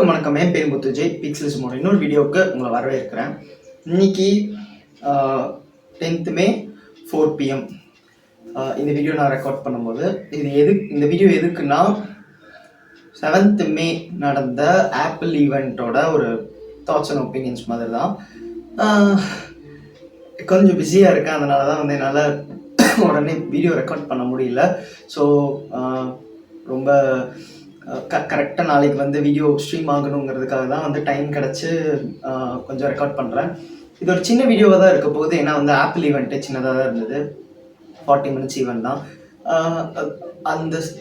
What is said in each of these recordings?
எல்லோருக்கும் வணக்கம். என் பேர் முத்துஜய். பிக்சல்ஸ் மோட இன்னொரு வீடியோவுக்கு உங்களை வரவேற்கிறேன். இன்னைக்கு 10th May 4 PM இந்த வீடியோ நான் ரெக்கார்ட் பண்ணும்போது இந்த வீடியோ எதுக்குன்னா 7th May நடந்த ஆப்பிள் ஈவெண்ட்டோட ஒரு தாட்ஸ் அண்ட் ஒப்பீனியன்ஸ் மாதிரி தான். கொஞ்சம் பிஸியாக இருக்கேன், அதனால தான் வந்து என்னால் உடனே வீடியோ ரெக்கார்ட் பண்ண முடியல. ஸோ ரொம்ப கரெக்டாக நாளைக்கு வந்து வீடியோ ஸ்ட்ரீம் ஆகணுங்கிறதுக்காக தான் வந்து டைம் கிடச்சி கொஞ்சம் ரெக்கார்ட் பண்ணுறேன். இது ஒரு சின்ன வீடியோவாக தான் இருக்க போகுது. ஏன்னா வந்து ஆப்பிள் ஈவெண்ட்டு சின்னதாக தான் இருந்தது, 40 minutes ஈவெண்ட் தான்.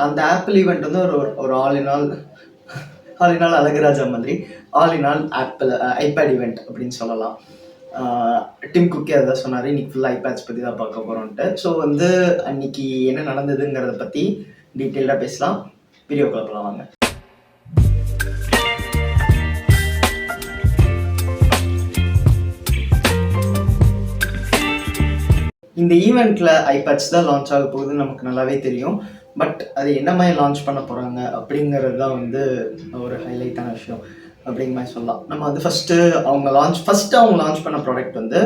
அந்த ஆப்பிள் ஈவெண்ட் வந்து ஒரு ஆல் இன் ஆல் அழகுராஜா மாதிரி all in all apple iPad event அப்படின்னு சொல்லலாம். டிம் குக்கே அதான் சொன்னார், இன்னைக்கு ஃபுல்லாக ஐபேட்ஸ் பற்றி தான் பார்க்க போகிறோன்ட்டு. ஸோ வந்து அன்னைக்கு என்ன நடந்ததுங்கிறத பற்றி டீட்டெயிலாக பேசலாம். வீடியோக்குள்ள போகலாம் வாங்க. இந்த ஈவெண்ட்டில் ஐபேட்ஸ் தான் லான்ச் ஆக போகுதுன்னு நமக்கு நல்லாவே தெரியும். பட் அது என்ன மாதிரி லான்ச் பண்ண போகிறாங்க அப்படிங்கிறது தான் வந்து ஒரு ஹைலைட்டான விஷயம் அப்படிங்கிற மாதிரி சொல்லலாம். நம்ம வந்து ஃபஸ்ட்டு அவங்க லான்ச் பண்ண ப்ராடக்ட் வந்து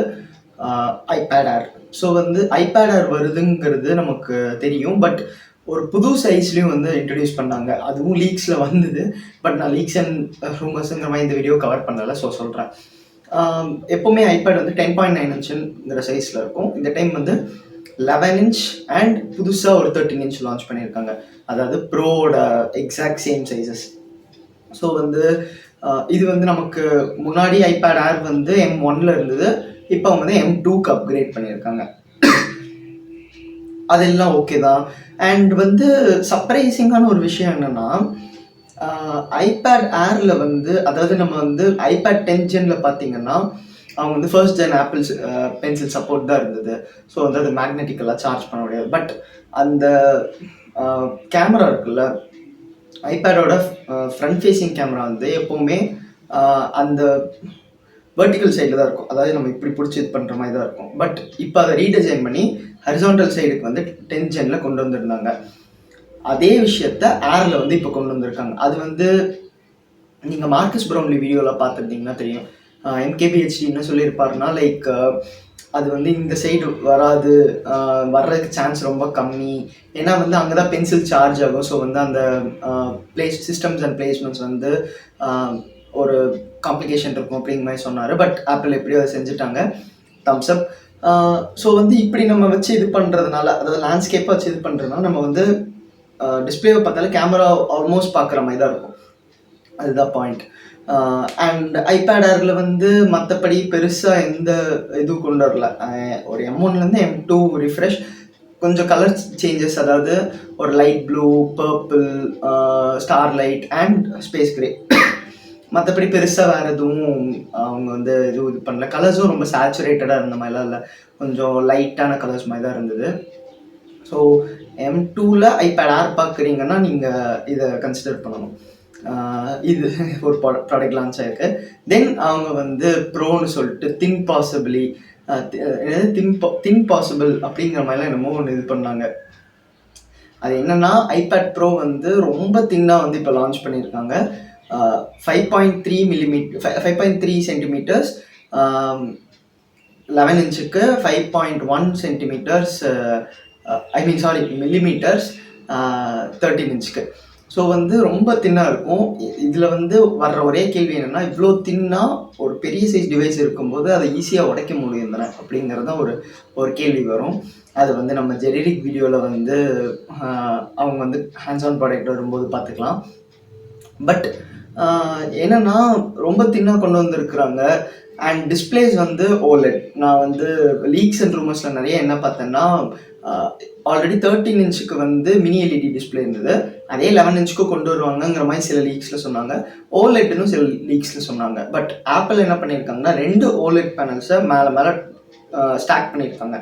ஐபேட் ஏர். ஸோ வந்து ஐபேட் ஏர் வருதுங்கிறது நமக்கு தெரியும். பட் ஒரு புது சைஸ்லேயும் வந்து இன்ட்ரடியூஸ் பண்ணாங்க, அதுவும் லீக்ஸில் வந்தது. பட் நான் லீக்ஸ் அண்ட் ரூமர்ஸுங்கிற மாதிரி இந்த வீடியோ கவர் பண்ணலை, ஸோ சொல்கிறேன். எப்போவுமே ஐபேட் வந்து 10.9 inchங்கிற சைஸில் இருக்கும். இந்த டைம் வந்து 11 inch அண்ட் புதுசாக ஒரு 13 inch லான்ச் பண்ணியிருக்காங்க. அதாவது ப்ரோவோட எக்ஸாக்ட் சேம் சைஸஸ். ஸோ வந்து இது வந்து நமக்கு முன்னாடி ஐபேட் ஏர் வந்து M1 இருந்தது, இப்போ அவங்க வந்து M2க்கு அப்கிரேட் பண்ணியிருக்காங்க. அதெல்லாம் ஓகே தான். அண்ட் வந்து சர்ப்ரைசிங்கான ஒரு விஷயம் என்னென்னா, ஐபேட் ஏரில் வந்து அதாவது நம்ம வந்து ஐபேட் 10th Gen பார்த்தீங்கன்னா அவங்க வந்து first gen apples pencil support தான் இருந்தது. ஸோ வந்து அது மேக்னெட்டிக்கலாக சார்ஜ் பண்ண முடியாது. பட் அந்த கேமரா இருக்குல்ல, ஐபேடோட ஃப்ரண்ட் ஃபேஸிங் கேமரா வந்து எப்போவுமே அந்த வெர்டிக்கல் சைடில் தான் இருக்கும். அதாவது நம்ம இப்படி பிடிச்சி இது பண்ணுற மாதிரி தான் இருக்கும். பட் இப்போ அதை ரீடிசைன் பண்ணி ஹரிசாண்டல் சைடுக்கு வந்து 10th Gen கொண்டு வந்திருந்தாங்க. அதே விஷயத்த ஏரில் வந்து இப்போ கொண்டு வந்திருக்காங்க. அது வந்து நீங்கள் மார்க்கஸ் ப்ரௌன்லி வீடியோவில் பார்த்துருந்தீங்கன்னா தெரியும். MKBHD என்ன சொல்லியிருப்பாருன்னா, லைக் அது வந்து இந்த சைடு வராது, வர்றதுக்கு சான்ஸ் ரொம்ப கம்மி. ஏன்னா வந்து அங்கே தான் பென்சில் சார்ஜ் ஆகும். ஸோ வந்து அந்த சிஸ்டம்ஸ் அண்ட் பிளேஸ்மெண்ட்ஸ் வந்து ஒரு காம்ப்ளிகேஷன் இருக்கும் அப்படிங்கிற மாதிரி சொன்னார். பட் ஆப்பிள் எப்படியோ அதை செஞ்சுட்டாங்க, தம்ஸ் அப். ஸோ வந்து இப்படி நம்ம வச்சு இது பண்ணுறதுனால, அதாவது லேண்ட்ஸ்கேப்பாக வச்சு இது பண்ணுறதுனால நம்ம வந்து டிஸ்பிளேவை பார்த்தாலும் கேமரா ஆல்மோஸ்ட் பார்க்குற மாதிரி தான் இருக்கும். அதுதான் பாயிண்ட். அண்ட் ஐபேட் ஏரில் வந்து மற்றபடி பெருசாக எந்த இதுவும் கொண்டு வரல. ஒரு M1 M2 ரிஃப்ரெஷ், கொஞ்சம் கலர் சேஞ்சஸ், அதாவது ஒரு light blue, purple, star light and space grey. மற்றபடி பெருசாக வேறு எதுவும் அவங்க வந்து இது பண்ணல. கலர்ஸும் ரொம்ப சேச்சுரேட்டடாக இருந்த மாதிரிலாம் இல்லை, கொஞ்சம் லைட்டான கலர்ஸ் மாதிரி தான் இருந்தது. ஸோ M2ல் ஐபேட் ஏர் பார்க்குறீங்கன்னா நீங்கள் இதை கன்சிடர் பண்ணணும். இது ஒரு ப்ராடக்ட் லான்ச் ஆகிருக்கு. தென் அவங்க வந்து ப்ரோன்னு சொல்லிட்டு திங்க் பாசிபிள் அப்படிங்கிற மாதிரிலாம் என்னமோ ஒன்று இது பண்ணாங்க. அது என்னென்னா, ஐபேட் ப்ரோ வந்து ரொம்ப தின்னாக வந்து இப்போ லான்ச் பண்ணியிருக்காங்க. 5.3 centimeters 11 inchக்கு 5.1 centimeters millimeters 13 inchக்கு. ஸோ வந்து ரொம்ப தின்னாக இருக்கும். இதில் வந்து வர்ற ஒரே கேள்வி என்னென்னா, இவ்வளோ தின்னாக ஒரு பெரிய சைஸ் டிவைஸ் இருக்கும்போது அதை ஈஸியாக உடைக்க முடியும் தானே அப்படிங்கிறது தான் ஒரு கேள்வி வரும். அது வந்து நம்ம ஜெனரிக் வீடியோவில் வந்து அவங்க வந்து ஹேண்ட்ஸ் ஆன் ப்ராடக்ட் வரும்போது பார்த்துக்கலாம். பட் என்னென்னா ரொம்ப தின்னாக கொண்டு வந்திருக்கிறாங்க. அண்ட் டிஸ்பிளேஸ் வந்து OLED. நான் வந்து லீக்ஸ் அண்ட் ரூமர்ஸில் நிறைய என்ன பார்த்தேன்னா, ஆல்ரெடி 13 inchக்கு வந்து மினி LED டிஸ்பிளே இருந்தது, அதே 11 inchக்கு கொண்டு வருவாங்கங்கிற மாதிரி சில லீக்ஸில் சொன்னாங்க. OLEDன்னு சில லீக்ஸில் சொன்னாங்க. பட் ஆப்பிள் என்ன பண்ணியிருக்காங்கன்னா, 2 OLED பேனல்ஸை மேலே ஸ்டாக் பண்ணியிருக்காங்க.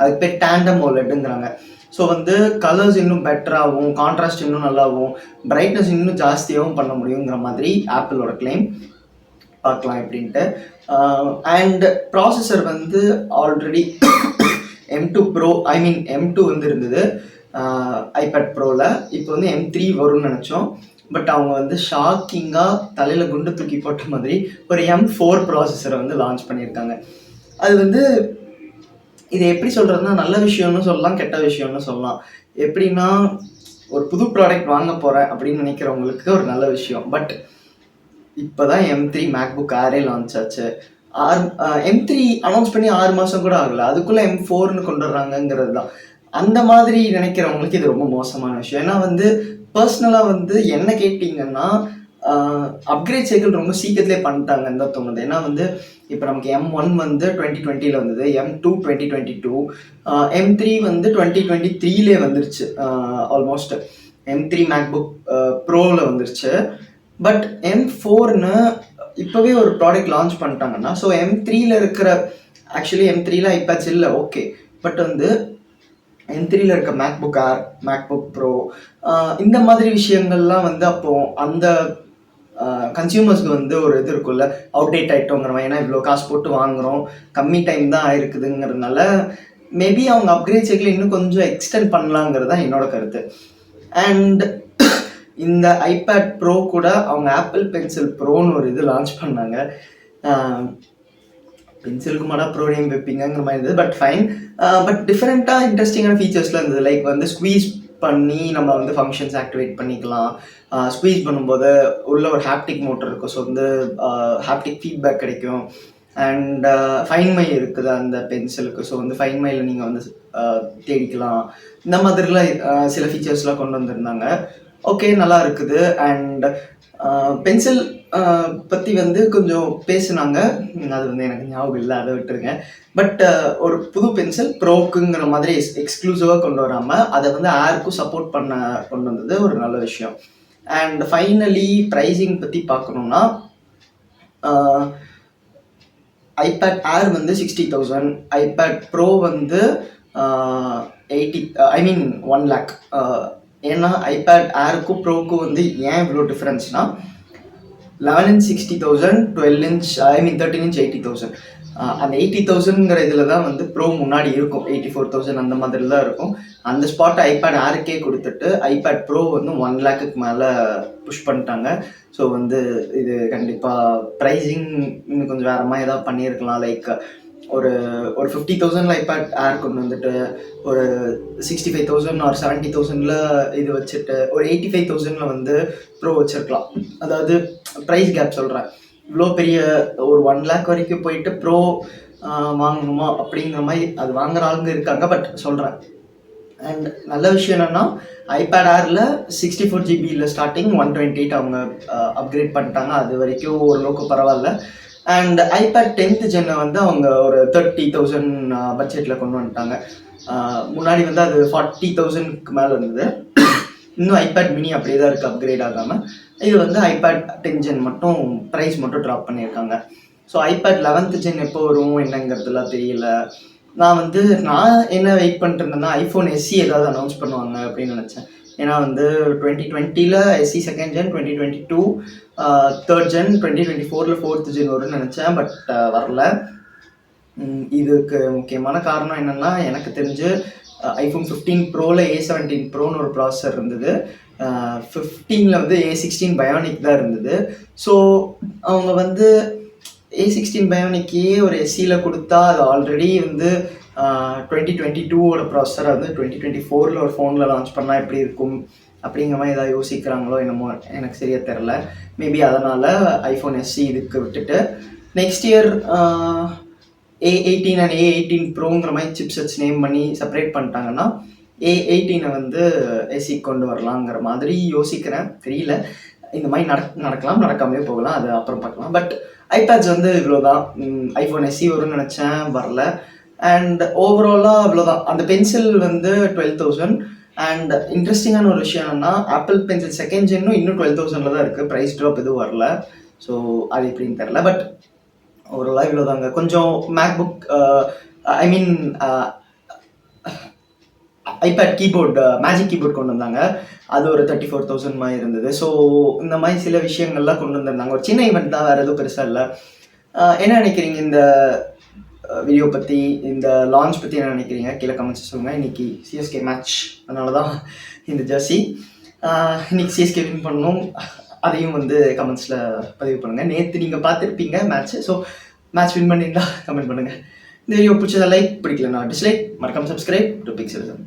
அதுக்கு பேர் டேண்டம் OLEDங்கிறாங்க. ஸோ வந்து கலர்ஸ் இன்னும் பெட்டராகவும், கான்ட்ராஸ்ட் இன்னும் நல்லாவும், பிரைட்னஸ் இன்னும் ஜாஸ்தியாகவும் பண்ண முடியுங்கிற மாதிரி ஆப்பிளோட கிளைம். பார்க்கலாம் எப்படின்ட்டு. அண்ட் ப்ராசஸர் வந்து ஆல்ரெடி M2 வந்து இருந்தது ஐபேட் ப்ரோவில். இப்போ வந்து M3 வரும்னு நினச்சோம். பட் அவங்க வந்து ஷாக்கிங்காக தலையில் குண்டு தூக்கி போட்ட மாதிரி ஒரு M4 ப்ராசஸரை வந்து லான்ச் பண்ணியிருக்காங்க. அது வந்து இது எப்படி சொல்கிறதுனா நல்ல விஷயம்னு சொல்லலாம், கெட்ட விஷயம்னு சொல்லலாம். எப்படின்னா ஒரு புது ப்ராடக்ட் வாங்க போகிறேன் அப்படின்னு நினைக்கிறவங்களுக்கு ஒரு நல்ல விஷயம். பட் இப்போ தான் M3 மேக்புக் ஏரே லான்ச் ஆச்சு. M3 அனௌன்ஸ் பண்ணி 6 மாதம் கூட ஆகலை, அதுக்குள்ளே M4ன்னு கொண்டு வர்றாங்கங்கிறது தான். அந்த மாதிரி நினைக்கிறவங்களுக்கு இது ரொம்ப மோசமான விஷயம். ஏன்னா வந்து பர்சனலாக வந்து என்ன கேட்டிங்கன்னா அப்கிரேட் சைக்கிள் ரொம்ப சீக்கிரத்திலே பண்ணிட்டாங்கன்னு தான் தோணுது. ஏன்னா வந்து இப்போ நமக்கு M1 வந்து 2020 வந்தது, M2 2022, M3 வந்து 2023 வந்துருச்சு. ஆல்மோஸ்ட் M3 மேக்புக் ப்ரோவில் வந்துருச்சு. பட் M4ன்னு இப்போவே ஒரு ப்ராடக்ட் லான்ச் பண்ணிட்டாங்கன்னா, ஸோ M3ல இருக்கிற ஆக்சுவலி M3ல ஐபேட்ஸ் இல்லை, ஓகே. பட் வந்து M3ல இருக்க மேக்புக் ஏர், மேக்புக் ப்ரோ, இந்த மாதிரி விஷயங்கள்லாம் வந்து அப்போது அந்த கன்சியூமர்ஸ்க்கு வந்து ஒரு இது இருக்குல்ல, அவுடேட் ஆகிட்டோங்கிற மாதிரி. ஏன்னா இவ்வளோ காசு போட்டு வாங்குகிறோம், கம்மி டைம் தான் ஆயிருக்குதுங்கிறதுனால மேபி அவங்க அப்கிரேட் சைக்கிள் இன்னும் கொஞ்சம் எக்ஸ்டெண்ட் பண்ணலாங்கிறது தான் என்னோட கருத்து. அண்ட் இந்த ஐபேட் ப்ரோ கூட அவங்க ஆப்பிள் பென்சில் ப்ரோன்னு ஒரு இது லான்ச் பண்ணாங்க. பென்சிலுக்கு மாடா ப்ரோ நேம் வைப்பீங்கிற மாதிரி இருந்தது, பட் ஃபைன். பட் டிஃப்ரெண்ட்டாக இன்ட்ரெஸ்டிங்கான ஃபீச்சர்ஸ்லாம் இருந்தது. லைக் வந்து ஸ்குவீஸ் பண்ணி நம்ம வந்து ஃபங்க்ஷன்ஸ் ஆக்டிவேட் பண்ணிக்கலாம். ஸ்குவீஸ் பண்ணும்போது உள்ள ஒரு ஹாப்டிக் மோட்டர் இருக்கும், ஸோ வந்து ஹாப்டிக் ஃபீட்பேக் கிடைக்கும். அண்ட் ஃபைன் மை இருக்குது அந்த பென்சிலுக்கு, ஸோ வந்து ஃபைன் மையில் நீங்கள் வந்து தேடிக்கலாம். இந்த மாதிரிலாம் சில ஃபீச்சர்ஸ்லாம் கொண்டு வந்திருந்தாங்க. ஓகே, நல்லா இருக்குது. அண்ட் பென்சில் பற்றி வந்து கொஞ்சம் பேசுனாங்க, அது வந்து எனக்கு ஞாபகம் இல்லை, அதை விட்டுருங்க. பட் ஒரு புது பென்சில் ப்ரோக்குங்கிற மாதிரி எக்ஸ்க்ளூசிவாக கொண்டு வராமல் அதை வந்து ஏருக்கும் சப்போர்ட் பண்ண கொண்டு வந்தது ஒரு நல்ல விஷயம். அண்ட் ஃபைனலி ப்ரைஸிங் பற்றி பார்க்கணுன்னா, ஐபேட் ஏர் வந்து 60,000, ஐபேட் ப்ரோ வந்து 1 lakh. ஏன்னா ஐபேட் ஏருக்கும் ப்ரோக்கும் வந்து ஏன் இவ்வளோ டிஃப்ரென்ஸ்னால் 11 inch 60,000, 13 inch 80,000. அந்த 80,000ங்கிற இதில் தான் வந்து ப்ரோ முன்னாடி இருக்கும், 84,000 அந்த மாதிரி தான் இருக்கும். அந்த ஸ்பாட் ஐபேட் ஏருக்கே கொடுத்துட்டு ஐபேட் ப்ரோ வந்து 1 lakhக்கு மேலே புஷ் பண்ணிட்டாங்க. ஸோ வந்து இது கண்டிப்பாக ப்ரைஸிங் இன்னும் கொஞ்சம் வேறு மாதிரி ஏதாவது பண்ணியிருக்கலாம். லைக் ஒரு 50,000 ஐபேட் ஏர் கொண்டு வந்துட்டு ஒரு 65,000 or 70,000 இது வச்சுட்டு ஒரு 85,000 வந்து ப்ரோ வச்சுருக்கலாம். அதாவது ப்ரைஸ் கேப் சொல்கிறேன். இவ்வளோ பெரிய ஒரு 1 lakh வரைக்கும் போயிட்டு ப்ரோ வாங்கணுமா அப்படிங்கிற மாதிரி அது வாங்குற ஆளுங்க இருக்காங்க, பட் சொல்கிறேன். அண்ட் நல்ல விஷயம் என்னென்னா ஐபேட் ஏரில் 64 GB ஸ்டார்டிங், 128 அவங்க அப்கிரேட் பண்ணிட்டாங்க. அது வரைக்கும் ஓரளவுக்கு பரவாயில்ல. அண்ட் ஐபேட் 10th Gen வந்து அவங்க ஒரு 30,000 பட்ஜெட்டில் கொண்டு வந்துட்டாங்க. முன்னாடி வந்து அது 40,000க்கு மேலே இருந்தது. இன்னும் ஐபேட் மினி அப்படியே தான் இருக்குது, அப்கிரேட் ஆகாமல். இது வந்து ஐபேட் 10 Gen மட்டும் ப்ரைஸ் மட்டும் ட்ராப் பண்ணியிருக்காங்க. ஸோ ஐபேட் 11th Gen எப்போ வரும் என்னங்கிறதுலாம் தெரியல. நான் என்ன வெயிட் பண்ணிட்டு இருந்தேன்னா ஐஃபோன் SE ஏதாவது அனௌன்ஸ் பண்ணுவாங்க அப்படின்னு நினச்சேன். ஏன்னா வந்து 2020 SE 2nd Gen, 2022 3rd Gen, 2024 4th Gen வரும்னு நினச்சேன், பட் வரல. இதுக்கு முக்கியமான காரணம் என்னென்னா, எனக்கு தெரிஞ்சு ஐஃபோன் 15 ப்ரோவில் A17 ப்ரோன்னு ஒரு ப்ராசஸர் இருந்தது. 15ல் வந்து A16 பயோனிக் தான் இருந்தது. ஸோ அவங்க வந்து A16 பயோனிக்கே ஒரு SEயில் கொடுத்தா அது ஆல்ரெடி வந்து 2022 ப்ராசஸரை வந்து 2024 ஒரு ஃபோனில் லான்ச் பண்ணால் எப்படி இருக்கும் அப்படிங்கிற மாதிரி ஏதாவது யோசிக்கிறாங்களோ என்னமோ, எனக்கு சரியாக தெரில. மேபி அதனால் ஐஃபோன் SE இதுக்கு விட்டுட்டு next year A18 and A18 ப்ரோங்கிற மாதிரி சிப்செட்ஸ் நேம் பண்ணி செப்பரேட் பண்ணிட்டாங்கன்னா A18 வந்து SE கொண்டு வரலாங்கிற மாதிரி யோசிக்கிறேன். தெரியல, இந்த மாதிரி நடக்கலாம், நடக்காமலே போகலாம், அது அப்புறம் பார்க்கலாம். பட் ஐபேட்ஸ் வந்து இவ்வளோ தான். ஐஃபோன் SE வரும்னு நினச்சேன், வரல. அண்ட் ஓவராலாக இவ்வளோதான். அந்த பென்சில் வந்து 12,000. அண்ட் இன்ட்ரெஸ்டிங்கான ஒரு விஷயம் என்னென்னா, ஆப்பிள் பென்சில் 2nd Gen இன்னும் 12,000 தான் இருக்குது. ப்ரைஸ் ட்ராப் எதுவும் வரல. ஸோ அது எப்படின்னு தெரில. பட் ஓவராலாக இவ்வளோ தாங்க. கொஞ்சம் MacBook iPad keyboard, magic keyboard கொண்டு வந்தாங்க. அது ஒரு 34,000 மாதிரி இருந்தது. ஸோ இந்த மாதிரி சில விஷயங்கள்லாம் கொண்டு வந்திருந்தாங்க. ஒரு சின்ன ஈவெண்ட் தான், வேறு எதுவும் பெருசாக இல்லை. என்ன நினைக்கிறீங்க இந்த வீடியோ பற்றி, இந்த லான்ச் பற்றி என்ன நினைக்கிறீங்க? கீழே கமெண்ட்ஸ் சொல்லுங்கள். இன்றைக்கி CSK மேட்ச், அதனால தான் இந்த ஜெர்சி. இன்னைக்கு சிஎஸ்கே வின் பண்ணணும், அதையும் வந்து கமெண்ட்ஸில் பதிவு பண்ணுங்கள். நேற்று நீங்கள் பார்த்துருப்பீங்க மேட்ச்சு. ஸோ மேட்ச் வின் பண்ணியிருந்தா கமெண்ட் பண்ணுங்கள். இந்த வீடியோ பிடிச்சதை லைக், பிடிக்கலன்னா டிஸ்லைக், மறக்காம சப்ஸ்கிரைப் டு பிக்சலிசம்.